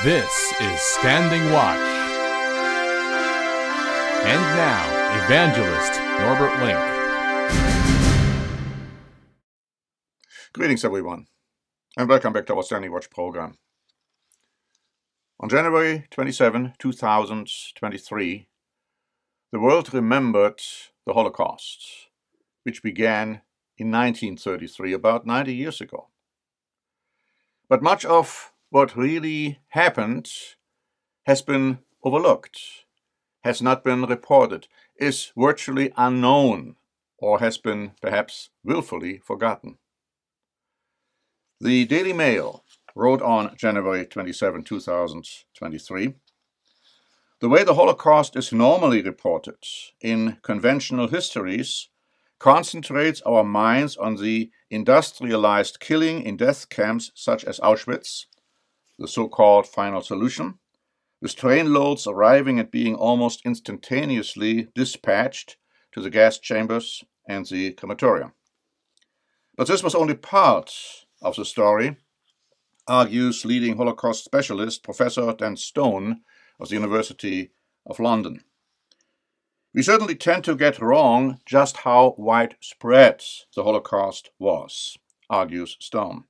This is Standing Watch. And now, Evangelist Norbert Link. Greetings, everyone, and welcome back to our Standing Watch program. On January 27, 2023, the world remembered the Holocaust, which began in 1933, about 90 years ago. But much of what really happened has been overlooked, has not been reported, is virtually unknown, or has been perhaps willfully forgotten. The Daily Mail wrote on January 27, 2023, "The way the Holocaust is normally reported in conventional histories concentrates our minds on the industrialized killing in death camps such as Auschwitz, the so-called final solution, with trainloads arriving and being almost instantaneously dispatched to the gas chambers and the crematorium. But this was only part of the story," argues leading Holocaust specialist Professor Dan Stone of the University of London. "We certainly tend to get wrong just how widespread the Holocaust was," argues Stone.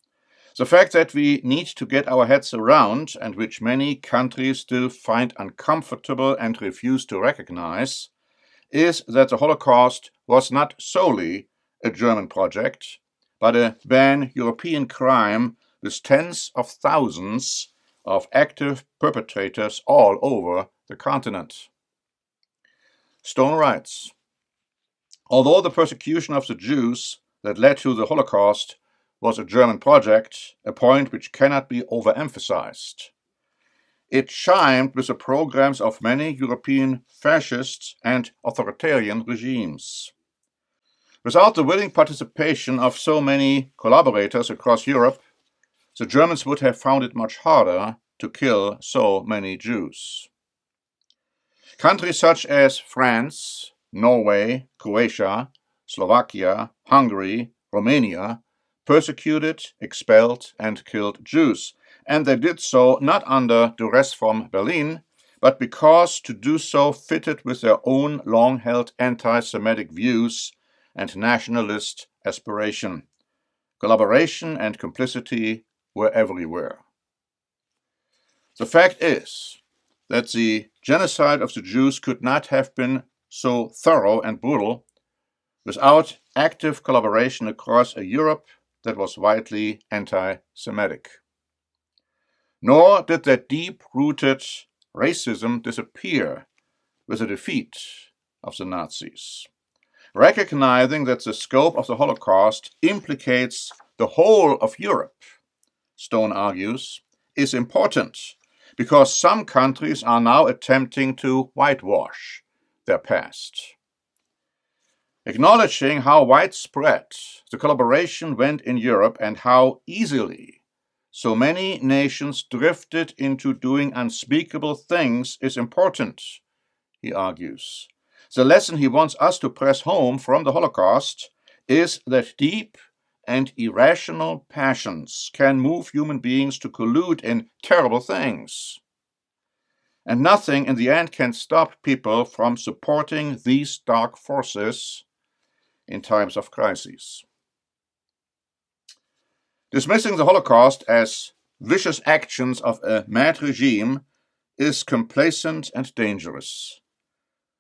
"The fact that we need to get our heads around, and which many countries still find uncomfortable and refuse to recognize, is that the Holocaust was not solely a German project, but a pan-European crime with tens of thousands of active perpetrators all over the continent." Stone writes, "Although the persecution of the Jews that led to the Holocaust was a German project, a point which cannot be overemphasized, it chimed with the programs of many European fascists and authoritarian regimes. Without the willing participation of so many collaborators across Europe, the Germans would have found it much harder to kill so many Jews. Countries such as France, Norway, Croatia, Slovakia, Hungary, Romania persecuted, expelled, and killed Jews, and they did so not under duress from Berlin, but because to do so fitted with their own long-held anti-Semitic views and nationalist aspiration. Collaboration and complicity were everywhere. The fact is that the genocide of the Jews could not have been so thorough and brutal without active collaboration across a Europe that was widely anti-Semitic. Nor did that deep-rooted racism disappear with the defeat of the Nazis. Recognizing that the scope of the Holocaust implicates the whole of Europe," Stone argues, "is important because some countries are now attempting to whitewash their past. Acknowledging how widespread the collaboration went in Europe and how easily so many nations drifted into doing unspeakable things is important," he argues. "The lesson he wants us to press home from the Holocaust is that deep and irrational passions can move human beings to collude in terrible things. And nothing in the end can stop people from supporting these dark forces in times of crises." Dismissing the Holocaust as vicious actions of a mad regime is complacent and dangerous.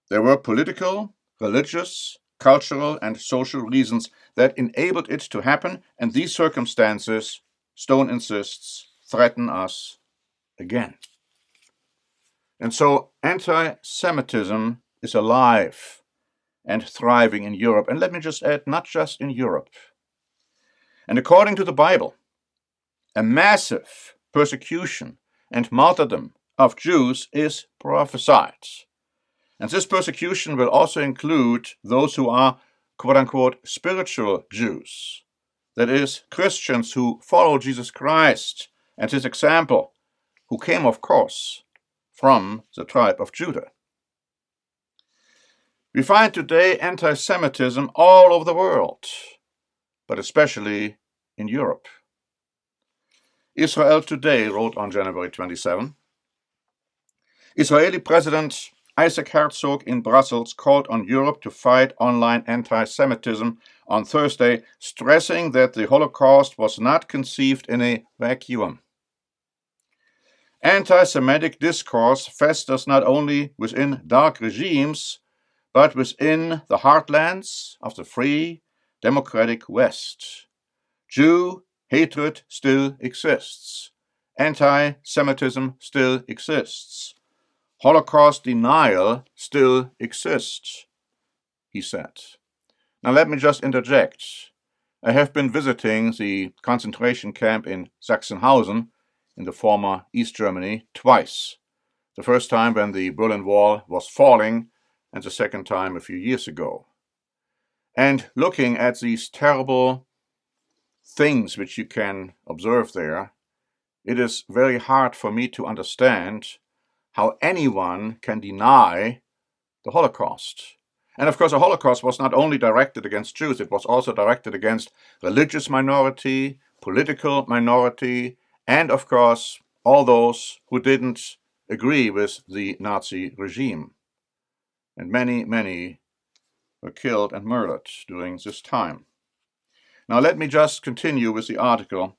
There were political, religious, cultural, and social reasons that enabled it to happen, and these circumstances, Stone insists, threaten us again. And so anti-Semitism is alive and thriving in Europe, and let me just add, not just in Europe. And according to the Bible, a massive persecution and martyrdom of Jews is prophesied. And this persecution will also include those who are, quote-unquote, spiritual Jews. That is, Christians who follow Jesus Christ and his example, who came, of course, from the tribe of Judah. We find today anti-Semitism all over the world, but especially in Europe. Israel Today wrote on January 27, Israeli President Isaac Herzog in Brussels called on Europe to fight online anti-Semitism on Thursday, stressing that the Holocaust was not conceived in a vacuum. Anti-Semitic discourse festers not only within dark regimes, but within the heartlands of the free, democratic West. Jew hatred still exists. Anti-Semitism still exists. Holocaust denial still exists, he said. Now let me just interject. I have been visiting the concentration camp in Sachsenhausen in the former East Germany twice. The first time when the Berlin Wall was falling, and the second time a few years ago. And looking at these terrible things which you can observe there, it is very hard for me to understand how anyone can deny the Holocaust. And of course, the Holocaust was not only directed against Jews, it was also directed against religious minority, political minority, and of course, all those who didn't agree with the Nazi regime. And many, many were killed and murdered during this time. Now let me just continue with the article.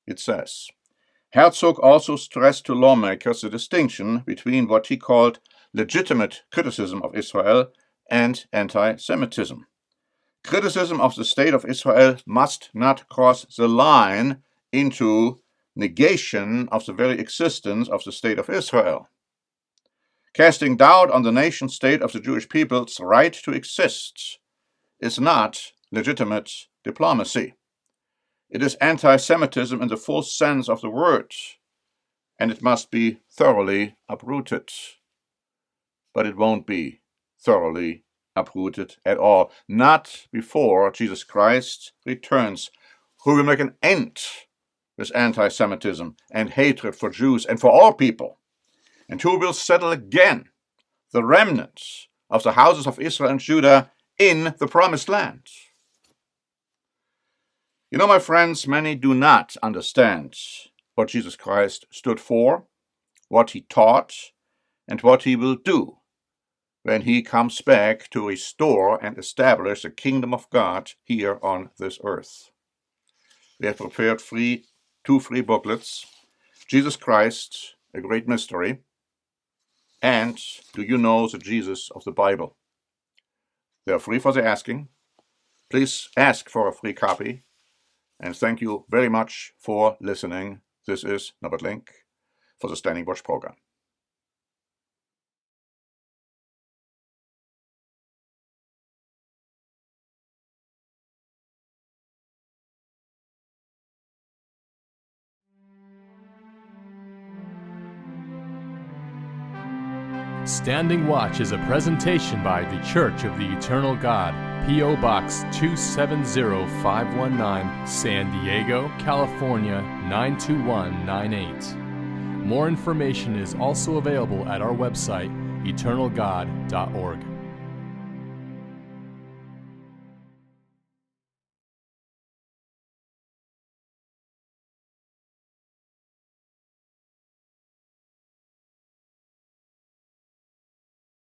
It says, Herzog also stressed to lawmakers the distinction between what he called legitimate criticism of Israel and anti-Semitism. Criticism of the state of Israel must not cross the line into negation of the very existence of the state of Israel. Casting doubt on the nation-state of the Jewish people's right to exist is not legitimate diplomacy. It is anti-Semitism in the full sense of the word, and it must be thoroughly uprooted. But it won't be thoroughly uprooted at all, not before Jesus Christ returns, who will make an end with anti-Semitism and hatred for Jews and for all people, and who will settle again the remnants of the houses of Israel and Judah in the promised land. You know, my friends, many do not understand what Jesus Christ stood for, what he taught, and what he will do when he comes back to restore and establish the kingdom of God here on this earth. We have prepared two free booklets, Jesus Christ, a Great Mystery, and Do You Know the Jesus of the Bible? They are free for the asking. Please ask for a free copy. And thank you very much for listening. This is Norbert Link for the Standing Watch program. Standing Watch is a presentation by The Church of the Eternal God, P.O. Box 270519, San Diego, California 92198. More information is also available at our website, eternalgod.org.